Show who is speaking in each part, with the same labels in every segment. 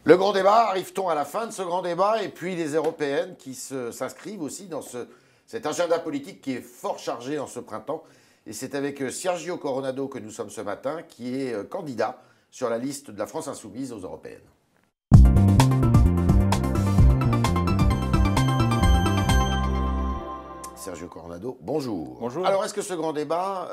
Speaker 1: Le grand débat, arrive-t-on à la fin de ce grand débat? Et puis les européennes qui s'inscrivent aussi dans cet agenda politique qui est fort chargé en ce printemps. Et c'est avec Sergio Coronado que nous sommes ce matin, qui est candidat sur la liste de la France Insoumise aux européennes. Sergio Coronado, bonjour.
Speaker 2: Bonjour.
Speaker 1: Alors, est-ce que ce grand débat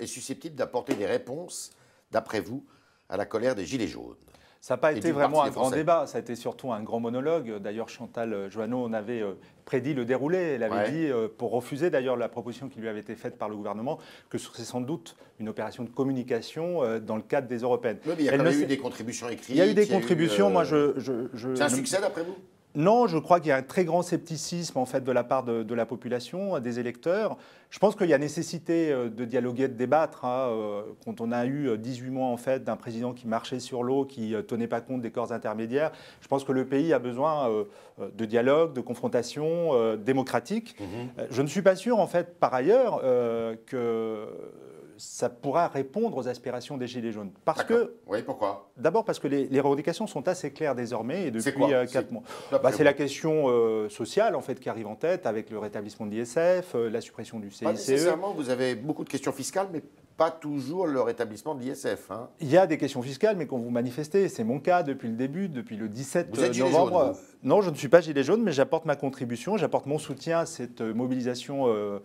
Speaker 1: est susceptible d'apporter des réponses, d'après vous, à la colère des Gilets jaunes?
Speaker 2: Ça n'a pas été vraiment un grand débat, ça a été surtout un grand monologue. D'ailleurs, Chantal Joanneau en avait prédit le déroulé. Elle avait dit, pour refuser d'ailleurs la proposition qui lui avait été faite par le gouvernement, que ce serait sans doute une opération de communication dans le cadre des européennes.
Speaker 1: Oui, mais il y a quand même eu des contributions écrites.
Speaker 2: Il y a eu des contributions. Moi,
Speaker 1: c'est un succès d'après vous?
Speaker 2: Non, je crois qu'il y a un très grand scepticisme en fait de la part de la population, des électeurs. Je pense qu'il y a nécessité de dialoguer, de débattre. Quand on a eu 18 mois en fait d'un président qui marchait sur l'eau, qui tenait pas compte des corps intermédiaires, je pense que le pays a besoin de dialogue, de confrontation démocratique. Je ne suis pas sûr en fait par ailleurs que ça pourra répondre aux aspirations des Gilets jaunes. Parce que,
Speaker 1: oui, pourquoi?
Speaker 2: D'abord parce que les revendications sont assez claires désormais et depuis 4 mois. C'est la question sociale en fait qui arrive en tête avec le rétablissement de l'ISF, la suppression du CICE.
Speaker 1: Pas nécessairement, vous avez beaucoup de questions fiscales, mais pas toujours le rétablissement de l'ISF. Hein.
Speaker 2: Il y a des questions fiscales, mais quand vous manifestez, c'est mon cas depuis le début, depuis le 17
Speaker 1: vous êtes
Speaker 2: novembre.
Speaker 1: Gilet jaune,
Speaker 2: non, je ne suis pas gilet jaune, mais j'apporte ma contribution, j'apporte mon soutien à cette mobilisation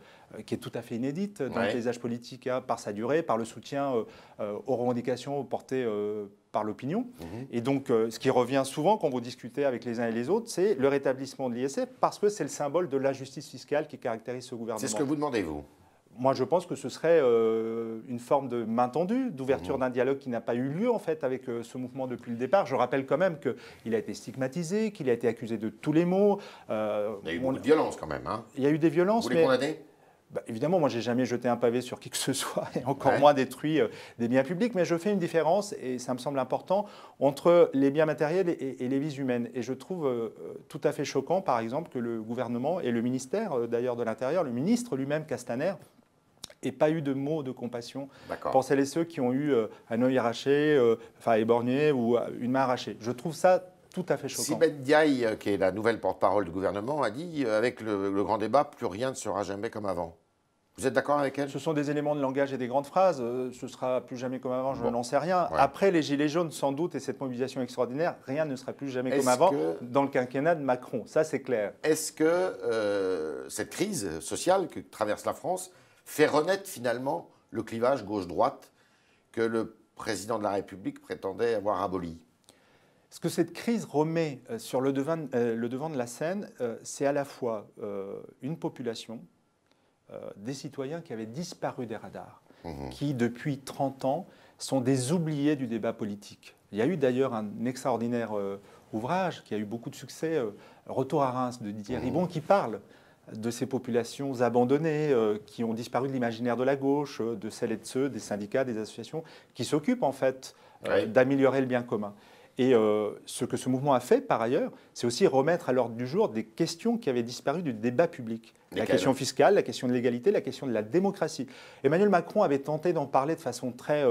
Speaker 2: qui est tout à fait inédite dans le paysage politique, par sa durée, par le soutien aux revendications portées par l'opinion. Et donc, ce qui revient souvent quand vous discutez avec les uns et les autres, c'est le rétablissement de l'ISF, parce que c'est le symbole de l'injustice fiscale qui caractérise ce gouvernement.
Speaker 1: C'est ce que vous demandez, vous?
Speaker 2: Moi, je pense que ce serait une forme de main tendue, d'ouverture d'un dialogue qui n'a pas eu lieu en fait avec ce mouvement depuis le départ. Je rappelle quand même qu'il a été stigmatisé, qu'il a été accusé de tous les maux.
Speaker 1: Il y a eu beaucoup de violences quand même. Hein.
Speaker 2: Il y a eu des violences.
Speaker 1: Vous les condamnez?
Speaker 2: Évidemment, moi, j'ai jamais jeté un pavé sur qui que ce soit, et encore moins détruit des biens publics, mais je fais une différence, et ça me semble important, entre les biens matériels et les vies humaines. Et je trouve tout à fait choquant, par exemple, que le gouvernement et le ministère, d'ailleurs de l'Intérieur, le ministre lui-même, Castaner, et pas eu de mots de compassion pour celles et ceux qui ont eu un œil arraché, éborgné ou une main arrachée. Je trouve ça tout à fait choquant.
Speaker 1: Sibeth Ndiaye, qui est la nouvelle porte-parole du gouvernement, a dit avec le grand débat, plus rien ne sera jamais comme avant. Vous êtes d'accord avec elle?
Speaker 2: Ce sont des éléments de langage et des grandes phrases. Ce sera plus jamais comme avant, je n'en sais rien. Après les Gilets jaunes, sans doute, et cette mobilisation extraordinaire, rien ne sera plus jamais comme avant dans le quinquennat de Macron. Ça, c'est clair.
Speaker 1: Est-ce que cette crise sociale que traverse la France fait renaître finalement le clivage gauche-droite que le président de la République prétendait avoir aboli?
Speaker 2: Ce que cette crise remet sur le devant de la scène, c'est à la fois une population, des citoyens qui avaient disparu des radars, qui depuis 30 ans sont des oubliés du débat politique. Il y a eu d'ailleurs un extraordinaire ouvrage qui a eu beaucoup de succès, Retour à Reims de Didier Ribon, qui parle de ces populations abandonnées qui ont disparu de l'imaginaire de la gauche, de celles et de ceux, des syndicats, des associations, qui s'occupent en fait d'améliorer le bien commun. Et ce que ce mouvement a fait, par ailleurs, c'est aussi remettre à l'ordre du jour des questions qui avaient disparu du débat public. La question fiscale, la question de l'égalité, la question de la démocratie. Emmanuel Macron avait tenté d'en parler de façon très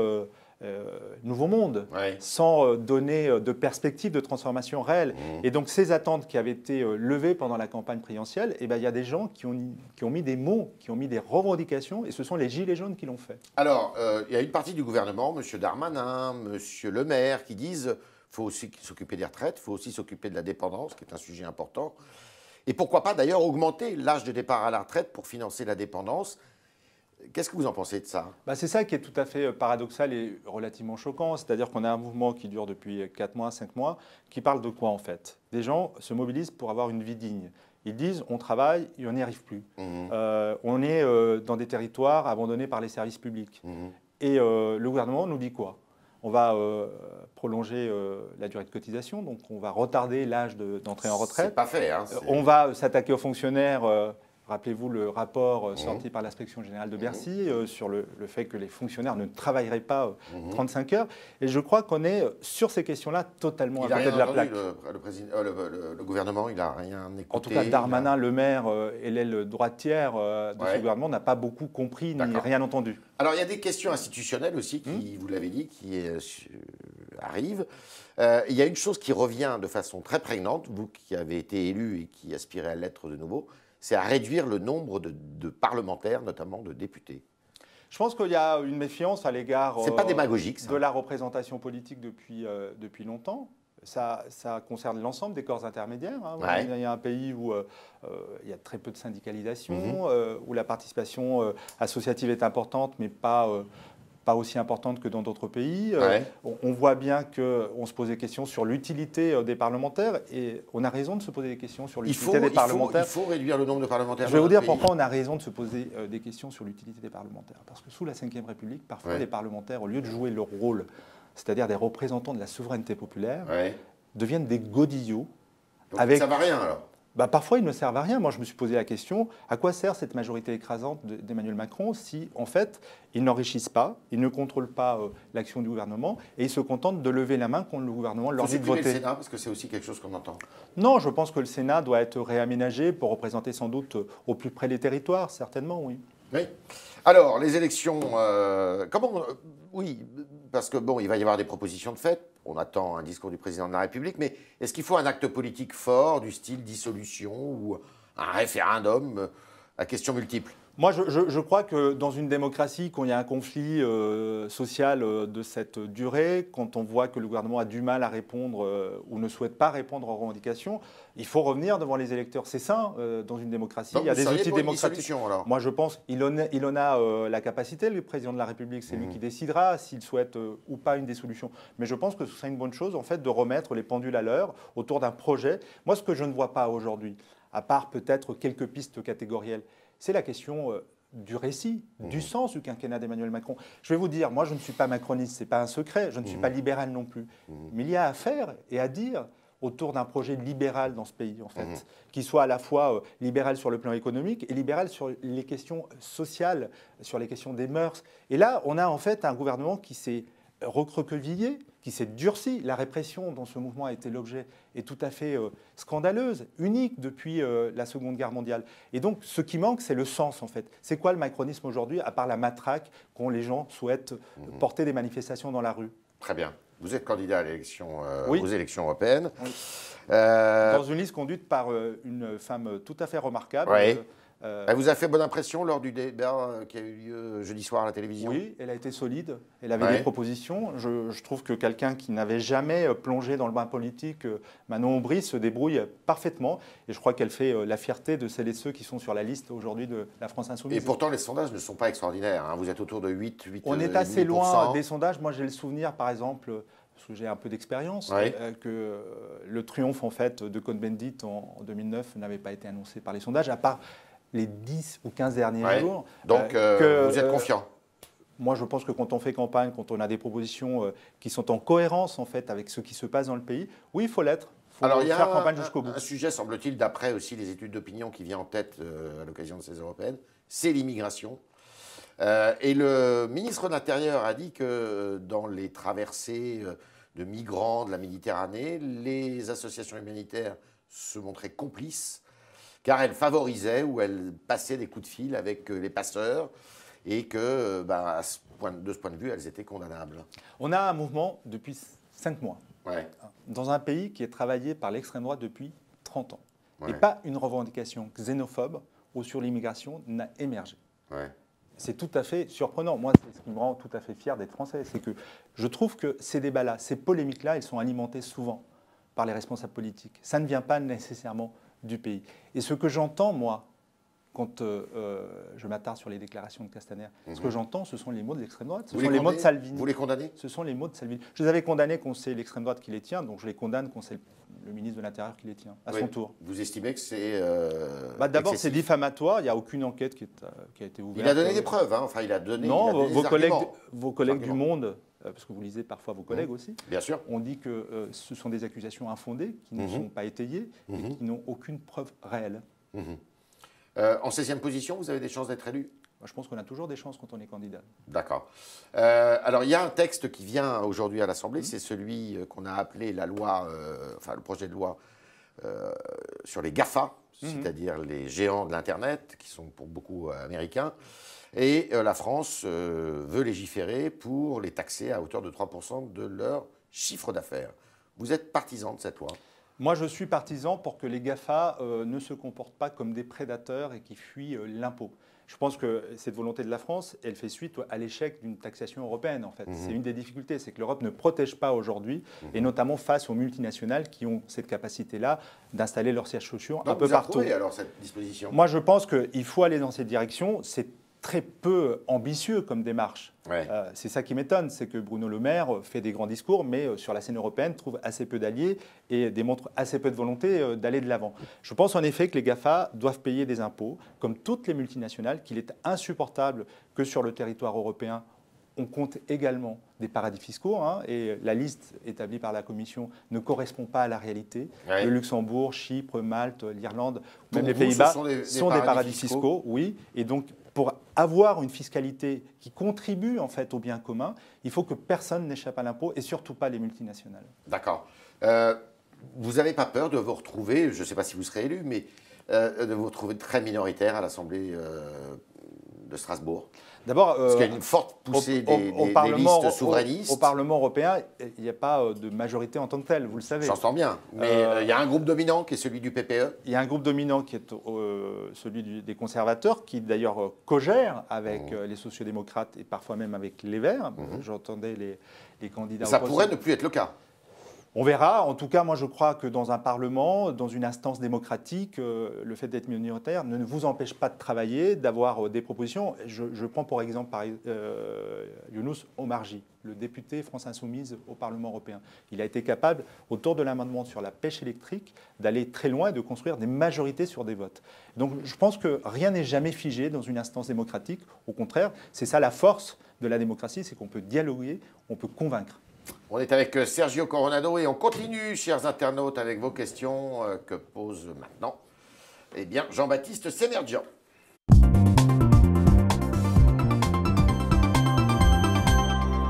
Speaker 2: nouveau monde, sans donner de perspective de transformation réelle. Et donc ces attentes qui avaient été levées pendant la campagne présidentielle, il y a des gens qui ont mis des mots, qui ont mis des revendications, et ce sont les Gilets jaunes qui l'ont fait.
Speaker 1: Alors, il y a une partie du gouvernement, M. Darmanin, M. Le Maire, qui disent qu'il faut aussi s'occuper des retraites, il faut aussi s'occuper de la dépendance, qui est un sujet important. Et pourquoi pas d'ailleurs augmenter l'âge de départ à la retraite pour financer la dépendance. Qu'est-ce que vous en pensez de ça?
Speaker 2: C'est ça qui est tout à fait paradoxal et relativement choquant. C'est-à-dire qu'on a un mouvement qui dure depuis 4 mois, 5 mois, qui parle de quoi en fait? Des gens se mobilisent pour avoir une vie digne. Ils disent on travaille et on n'y arrive plus. On est dans des territoires abandonnés par les services publics. Et le gouvernement nous dit quoi? On va prolonger la durée de cotisation, donc on va retarder l'âge d'entrée en retraite.
Speaker 1: C'est pas fait. Hein,
Speaker 2: on va s'attaquer aux fonctionnaires. Rappelez-vous le rapport sorti par l'inspection générale de Bercy sur le fait que les fonctionnaires ne travailleraient pas 35 heures. Et je crois qu'on est sur ces questions-là totalement à côté de la plaque.
Speaker 1: Le gouvernement, il n'a rien écouté.
Speaker 2: En tout cas, Darmanin, Le Maire et l'aile droitière de ce gouvernement n'a pas beaucoup compris ni rien entendu.
Speaker 1: Alors, il y a des questions institutionnelles aussi qui, vous l'avez dit, qui arrive. Il y a une chose qui revient de façon très prégnante, vous qui avez été élu et qui aspirez à l'être de nouveau, c'est à réduire le nombre de parlementaires, notamment de députés.
Speaker 2: Je pense qu'il y a une méfiance à l'égard
Speaker 1: C'est pas démagogique, ça.
Speaker 2: de la représentation politique depuis longtemps. Ça concerne l'ensemble des corps intermédiaires. Hein.
Speaker 1: Ouais.
Speaker 2: Il y a un pays où il y a très peu de syndicalisation, où la participation associative est importante, mais pas aussi importante que dans d'autres pays.
Speaker 1: Ouais.
Speaker 2: On voit bien qu'on se pose des questions sur l'utilité des parlementaires, et on a raison de se poser des questions sur l'utilité des parlementaires.
Speaker 1: Il faut réduire le nombre de parlementaires.
Speaker 2: Je vais vous dire pourquoi on a raison de se poser des questions sur l'utilité des parlementaires. Parce que sous la Ve République, parfois les parlementaires, au lieu de jouer leur rôle, c'est-à-dire des représentants de la souveraineté populaire, deviennent des godillots.
Speaker 1: Donc ça ne sert à rien alors.
Speaker 2: Parfois, ils ne servent à rien. Moi, je me suis posé la question, à quoi sert cette majorité écrasante d'Emmanuel Macron si, en fait, ils n'enrichissent pas, ils ne contrôlent pas l'action du gouvernement et ils se contentent de lever la main quand le gouvernement leur dit de voter.
Speaker 1: Le Sénat, parce que c'est aussi quelque chose qu'on entend.
Speaker 2: Non, je pense que le Sénat doit être réaménagé pour représenter sans doute au plus près les territoires, certainement, oui.
Speaker 1: Oui. Alors, les élections, oui, parce que bon, il va y avoir des propositions de fait. On attend un discours du président de la République, mais est-ce qu'il faut un acte politique fort du style dissolution ou un référendum à questions multiples?
Speaker 2: Moi, je crois que dans une démocratie, quand il y a un conflit social de cette durée, quand on voit que le gouvernement a du mal à répondre ou ne souhaite pas répondre aux revendications, il faut revenir devant les électeurs. C'est sain dans une démocratie.
Speaker 1: Donc,
Speaker 2: il y a des outils démocratiques.
Speaker 1: Alors.
Speaker 2: Moi, je pense qu'il en a la capacité, le président de la République. C'est lui qui décidera s'il souhaite ou pas une dissolution. Mais je pense que ce serait une bonne chose, en fait, de remettre les pendules à l'heure autour d'un projet. Moi, ce que je ne vois pas aujourd'hui, à part peut-être quelques pistes catégorielles, c'est la question du récit, du sens du quinquennat d'Emmanuel Macron. Je vais vous dire, moi je ne suis pas macroniste, ce n'est pas un secret, je ne suis pas libéral non plus. Mais il y a à faire et à dire autour d'un projet libéral dans ce pays, en fait, qui soit à la fois libéral sur le plan économique et libéral sur les questions sociales, sur les questions des mœurs. Et là, on a en fait un gouvernement qui s'est recroquevillé, qui s'est durci. La répression dont ce mouvement a été l'objet est tout à fait scandaleuse, unique depuis la Seconde Guerre mondiale. Et donc, ce qui manque, c'est le sens, en fait. C'est quoi le macronisme aujourd'hui, à part la matraque quand les gens souhaitent porter des manifestations dans la rue? Très
Speaker 1: bien. Vous êtes candidat à l'élection, aux élections européennes.
Speaker 2: Oui. Dans une liste conduite par une femme tout à fait remarquable.
Speaker 1: Oui. Elle vous a fait bonne impression lors du débat qui a eu lieu jeudi soir à la télévision?
Speaker 2: Oui, elle a été solide, elle avait des propositions. Je trouve que quelqu'un qui n'avait jamais plongé dans le bain politique, Manon Aubry, se débrouille parfaitement. Et je crois qu'elle fait la fierté de celles et ceux qui sont sur la liste aujourd'hui de la France Insoumise.
Speaker 1: Et pourtant, les sondages ne sont pas extraordinaires. Hein. Vous êtes autour de 8.
Speaker 2: On est assez loin des sondages. Moi, j'ai le souvenir, par exemple, parce que j'ai un peu d'expérience, que le triomphe en fait, de Cohn-Bendit en 2009 n'avait pas été annoncé par les sondages, à part les 10 ou 15 derniers jours.
Speaker 1: Donc, vous êtes confiant?
Speaker 2: Moi, je pense que quand on fait campagne, quand on a des propositions qui sont en cohérence en fait, avec ce qui se passe dans le pays, oui, il faut l'être. Il faut faire campagne jusqu'au bout.
Speaker 1: Un sujet, semble-t-il, d'après aussi les études d'opinion qui vient en tête à l'occasion de ces européennes, c'est l'immigration. Et le ministre de l'Intérieur a dit que dans les traversées de migrants de la Méditerranée, les associations humanitaires se montraient complices, car elles favorisaient ou elles passaient des coups de fil avec les passeurs, et que, de ce point de vue, elles étaient condamnables.
Speaker 2: On a un mouvement depuis 5 mois, dans un pays qui est travaillé par l'extrême droite depuis 30 ans. Et pas une revendication xénophobe ou sur l'immigration n'a émergé. C'est tout à fait surprenant. Moi, c'est ce qui me rend tout à fait fier d'être français. C'est que je trouve que ces débats-là, ces polémiques-là, elles sont alimentées souvent par les responsables politiques. Ça ne vient pas nécessairement du pays. Et ce que j'entends, moi, quand je m'attarde sur les déclarations de Castaner, ce que j'entends, ce sont les mots de l'extrême droite. Ce sont les mots de Salvini.
Speaker 1: Vous les condamnez?
Speaker 2: Ce sont les mots de Salvini. Je les avais condamnés quand c'est l'extrême droite qui les tient, donc je les condamne quand c'est le ministre de l'Intérieur qui les tient, à son tour.
Speaker 1: Vous estimez que c'est
Speaker 2: d'abord, c'est diffamatoire. Il n'y a aucune enquête qui a été ouverte.
Speaker 1: Il a donné des preuves. Hein. Enfin, il a donné.
Speaker 2: Non,
Speaker 1: vos
Speaker 2: collègues du Monde, parce que vous lisez parfois vos collègues aussi,
Speaker 1: bien sûr,
Speaker 2: on dit que ce sont des accusations infondées, qui ne sont pas étayées et qui n'ont aucune preuve réelle.
Speaker 1: En 16e position, vous avez des chances d'être élu?
Speaker 2: Je pense qu'on a toujours des chances quand on est candidat.
Speaker 1: D'accord. Alors, il y a un texte qui vient aujourd'hui à l'Assemblée, c'est celui qu'on a appelé la loi, le projet de loi sur les GAFA, c'est-à-dire les géants de l'Internet, qui sont pour beaucoup américains. Et la France veut légiférer pour les taxer à hauteur de 3% de leur chiffre d'affaires. Vous êtes partisan de cette loi?
Speaker 2: Moi, je suis partisan pour que les GAFA ne se comportent pas comme des prédateurs et qui fuient l'impôt. Je pense que cette volonté de la France, elle fait suite à l'échec d'une taxation européenne, en fait. C'est une des difficultés, c'est que l'Europe ne protège pas aujourd'hui, et notamment face aux multinationales qui ont cette capacité-là d'installer leurs sièges sociaux un peu partout.
Speaker 1: Vous approuvez alors cette disposition?
Speaker 2: Moi, je pense qu'il faut aller dans cette direction. C'est très peu ambitieux comme démarche.
Speaker 1: Ouais.
Speaker 2: C'est ça qui m'étonne, c'est que Bruno Le Maire fait des grands discours, mais sur la scène européenne trouve assez peu d'alliés et démontre assez peu de volonté d'aller de l'avant. Je pense en effet que les GAFA doivent payer des impôts, comme toutes les multinationales, qu'il est insupportable que sur le territoire européen, on compte également des paradis fiscaux, hein, et la liste établie par la Commission ne correspond pas à la réalité.
Speaker 1: Ouais.
Speaker 2: Le Luxembourg, Chypre, Malte, l'Irlande,
Speaker 1: Pour
Speaker 2: même les
Speaker 1: vous,
Speaker 2: Pays-Bas
Speaker 1: ce sont des paradis fiscaux,
Speaker 2: oui. Et donc, pour avoir une fiscalité qui contribue en fait au bien commun, il faut que personne n'échappe à l'impôt et surtout pas les multinationales.
Speaker 1: D'accord. Vous n'avez pas peur de vous retrouver, je ne sais pas si vous serez élu, mais de vous retrouver très minoritaire à l'Assemblée de Strasbourg?
Speaker 2: D'abord,
Speaker 1: parce qu'il y a une forte poussée des listes souverainistes.
Speaker 2: Au Parlement européen, il n'y a pas de majorité en tant que telle, vous le savez.
Speaker 1: J'entends bien, mais il y a un groupe dominant qui est celui du PPE.
Speaker 2: Il y a un groupe dominant qui est celui des conservateurs, qui d'ailleurs co-gère avec les sociodémocrates et parfois même avec les Verts. J'entendais les candidats.
Speaker 1: Ça pourrait ne plus être le cas.
Speaker 2: On verra. En tout cas, moi, je crois que dans un Parlement, dans une instance démocratique, le fait d'être minoritaire ne vous empêche pas de travailler, d'avoir des propositions. Je prends pour exemple Younous Omarjee, le député France Insoumise au Parlement européen. Il a été capable, autour de l'amendement sur la pêche électrique, d'aller très loin et de construire des majorités sur des votes. Donc, je pense que rien n'est jamais figé dans une instance démocratique. Au contraire, c'est ça la force de la démocratie, c'est qu'on peut dialoguer, on peut convaincre.
Speaker 1: On est avec Sergio Coronado et on continue, chers internautes, avec vos questions que pose maintenant Jean-Baptiste Semerjian.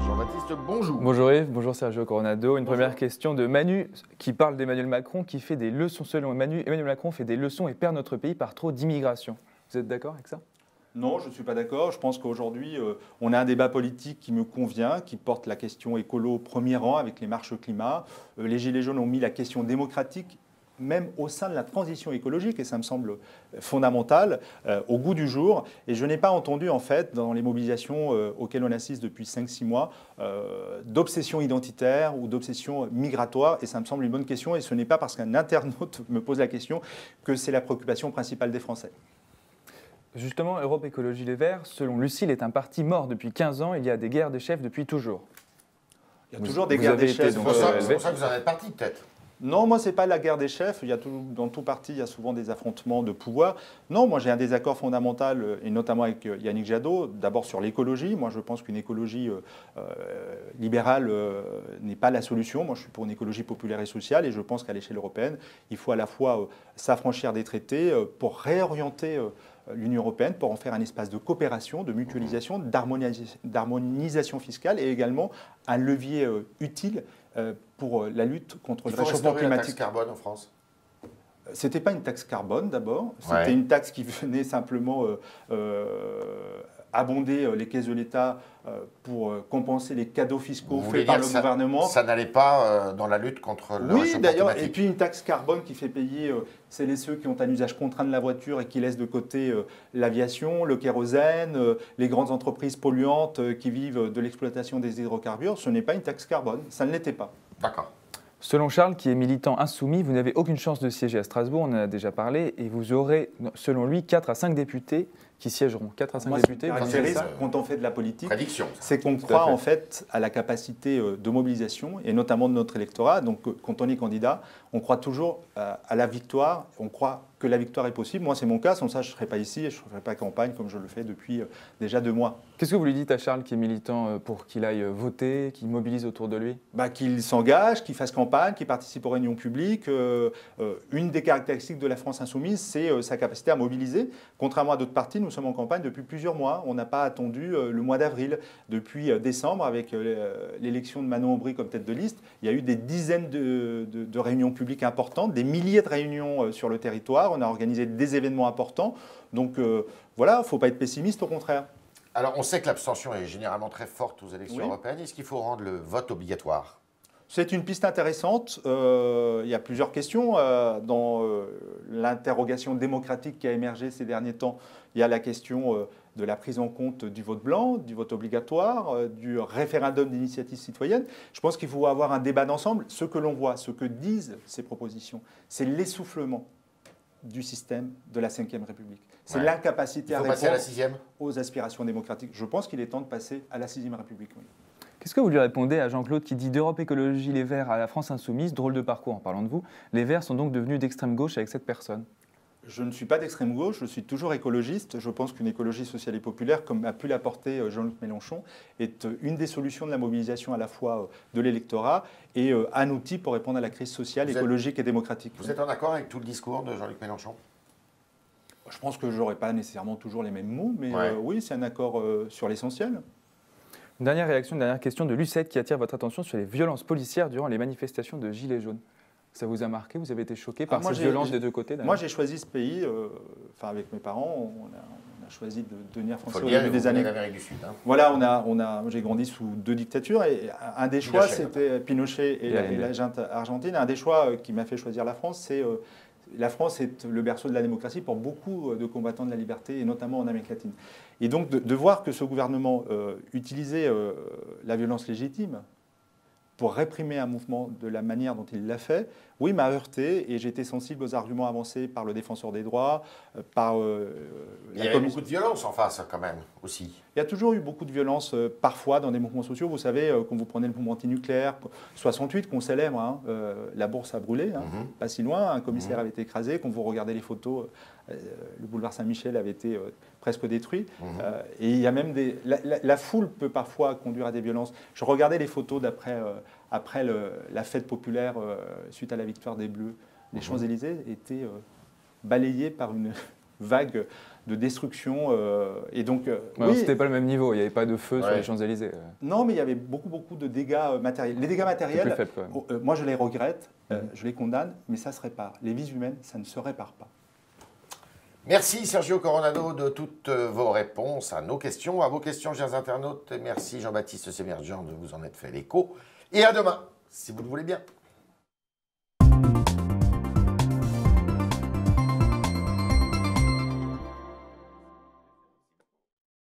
Speaker 1: Jean-Baptiste, bonjour.
Speaker 3: Bonjour Yves, bonjour Sergio Coronado. Une première question de Manu qui parle d'Emmanuel Macron, qui fait des leçons. Selon Manu, Emmanuel Macron fait des leçons et perd notre pays par trop d'immigration. Vous êtes d'accord avec ça ?
Speaker 2: Non, je ne suis pas d'accord. Je pense qu'aujourd'hui, on a un débat politique qui me convient, qui porte la question écolo au premier rang avec les marches climat. Les Gilets jaunes ont mis la question démocratique, même au sein de la transition écologique, et ça me semble fondamental, au goût du jour. Et je n'ai pas entendu, en fait, dans les mobilisations auxquelles on assiste depuis 5-6 mois, d'obsession identitaire ou d'obsession migratoire. Et ça me semble une bonne question. Et ce n'est pas parce qu'un internaute me pose la question que c'est la préoccupation principale des Français.
Speaker 3: Justement, Europe Écologie Les Verts, selon Lucile, est un parti mort depuis 15 ans. Il y a des guerres des chefs depuis toujours.
Speaker 2: Il y a toujours des guerres des chefs.
Speaker 1: C'est pour ça que vous en êtes parti, peut-être.
Speaker 2: Non, moi, ce n'est pas la guerre des chefs. Dans tout parti, il y a souvent des affrontements de pouvoir. Non, moi, j'ai un désaccord fondamental, et notamment avec Yannick Jadot, d'abord sur l'écologie. Moi, je pense qu'une écologie libérale n'est pas la solution. Moi, je suis pour une écologie populaire et sociale, et je pense qu'à l'échelle européenne, il faut à la fois s'affranchir des traités pour réorienter l'Union européenne, pour en faire un espace de coopération, de mutualisation, d'harmonisation fiscale, et également un levier utile pour la lutte contre le réchauffement climatique.
Speaker 1: La taxe carbone en France?
Speaker 2: Ce n'était pas une taxe carbone d'abord, c'était une taxe qui venait simplement abonder les caisses de l'État pour compenser les cadeaux fiscaux faits par le gouvernement.
Speaker 1: Ça n'allait pas dans la lutte contre le réchauffement climatique.
Speaker 2: Et puis une taxe carbone qui fait payer celles et ceux qui ont un usage contraint de la voiture et qui laissent de côté l'aviation, le kérosène, les grandes entreprises polluantes qui vivent de l'exploitation des hydrocarbures. Ce n'est pas une taxe carbone, ça ne l'était pas.
Speaker 1: D'accord.
Speaker 3: Selon Charles, qui est militant insoumis, vous n'avez aucune chance de siéger à Strasbourg, on en a déjà parlé, et vous aurez, selon lui, 4 à 5 députés qui siégeront. 4 à 5 députés.
Speaker 2: Quand on fait de la politique,
Speaker 1: prédiction,
Speaker 2: c'est qu'on croit en fait à la capacité de mobilisation, et notamment de notre électorat. Donc quand on est candidat, on croit toujours à la victoire, on croit que la victoire est possible. Moi, c'est mon cas, sans ça, je ne serais pas ici et je ne ferais pas campagne comme je le fais depuis déjà 2 mois.
Speaker 3: Qu'est-ce que vous lui dites à Charles, qui est militant, pour qu'il aille voter, qu'il mobilise autour de lui?
Speaker 2: Qu'il s'engage, qu'il fasse campagne, qu'il participe aux réunions publiques. Une des caractéristiques de la France insoumise, c'est sa capacité à mobiliser. Contrairement à d'autres partis, nous sommes en campagne depuis plusieurs mois. On n'a pas attendu le mois d'avril. Depuis décembre, avec l'élection de Manon Aubry comme tête de liste, il y a eu des dizaines de réunions publiques importantes, des milliers de réunions sur le territoire. On a organisé des événements importants. Donc voilà, il ne faut pas être pessimiste, au contraire.
Speaker 1: Alors, on sait que l'abstention est généralement très forte aux élections européennes. Est-ce qu'il faut rendre le vote obligatoire?
Speaker 2: C'est une piste intéressante. Il y a plusieurs questions. Dans l'interrogation démocratique qui a émergé ces derniers temps, il y a la question de la prise en compte du vote blanc, du vote obligatoire, du référendum d'initiative citoyenne. Je pense qu'il faut avoir un débat d'ensemble. Ce que l'on voit, ce que disent ces propositions, c'est l'essoufflement du système de la Ve République. C'est l'incapacité à répondre aux aspirations démocratiques. Je pense qu'il est temps de passer à la Sixième République. Oui.
Speaker 3: Qu'est-ce que vous lui répondez à Jean-Claude qui dit d'Europe Écologie Les Verts à la France Insoumise, drôle de parcours en parlant de vous, les Verts sont donc devenus d'extrême gauche avec cette personne?
Speaker 2: Je ne suis pas d'extrême gauche, je suis toujours écologiste. Je pense qu'une écologie sociale et populaire, comme a pu l'apporter Jean-Luc Mélenchon, est une des solutions de la mobilisation à la fois de l'électorat et un outil pour répondre à la crise sociale, écologique et démocratique.
Speaker 1: Vous êtes en accord avec tout le discours de Jean-Luc Mélenchon?
Speaker 2: Je pense que je n'aurai pas nécessairement toujours les mêmes mots, mais oui, c'est un accord sur l'essentiel.
Speaker 3: Une dernière réaction, une dernière question de Lucette qui attire votre attention sur les violences policières durant les manifestations de Gilets jaunes. Ça vous a marqué? Vous avez été choqué par ces violences des deux côtés?
Speaker 2: Moi, j'ai choisi ce pays, avec mes parents, on a choisi de devenir français au début des années.
Speaker 1: L'Amérique du Sud. Hein.
Speaker 2: Voilà, j'ai grandi sous deux dictatures et un des choix, c'était Pinochet et la junte argentine. Un des choix qui m'a fait choisir la France, c'est la France est le berceau de la démocratie pour beaucoup de combattants de la liberté, et notamment en Amérique latine. Et donc de voir que ce gouvernement utilisait la violence légitime pour réprimer un mouvement de la manière dont il l'a fait, oui, m'a heurté et j'ai été sensible aux arguments avancés par le défenseur des droits, par
Speaker 1: il y a beaucoup de violence en face, quand même, aussi.
Speaker 2: Il y a toujours eu beaucoup de violence, parfois, dans des mouvements sociaux. Vous savez, quand vous prenez le mouvement antinucléaire, 68, qu'on célèbre, hein, la bourse a brûlé, hein, pas si loin, un commissaire avait été écrasé. Quand vous regardez les photos, le boulevard Saint-Michel avait été presque détruit. Et il y a même la foule peut parfois conduire à des violences. Je regardais les photos après la fête populaire suite à la victoire des Bleus. Les Champs-Élysées étaient balayés par une vague de destruction. Et donc,
Speaker 3: oui, c'était pas le même niveau, il n'y avait pas de feu sur les Champs-Élysées.
Speaker 2: Non, mais il y avait beaucoup de dégâts matériels. Les dégâts matériels,
Speaker 3: plus faible,
Speaker 2: moi je les regrette, je les condamne, mais ça se répare. Les vies humaines, ça ne se répare pas.
Speaker 1: Merci Sergio Coronado de toutes vos réponses à nos questions, à vos questions, chers internautes. Merci Jean-Baptiste Sémergent de vous en être fait l'écho. Et à demain, si vous le voulez bien.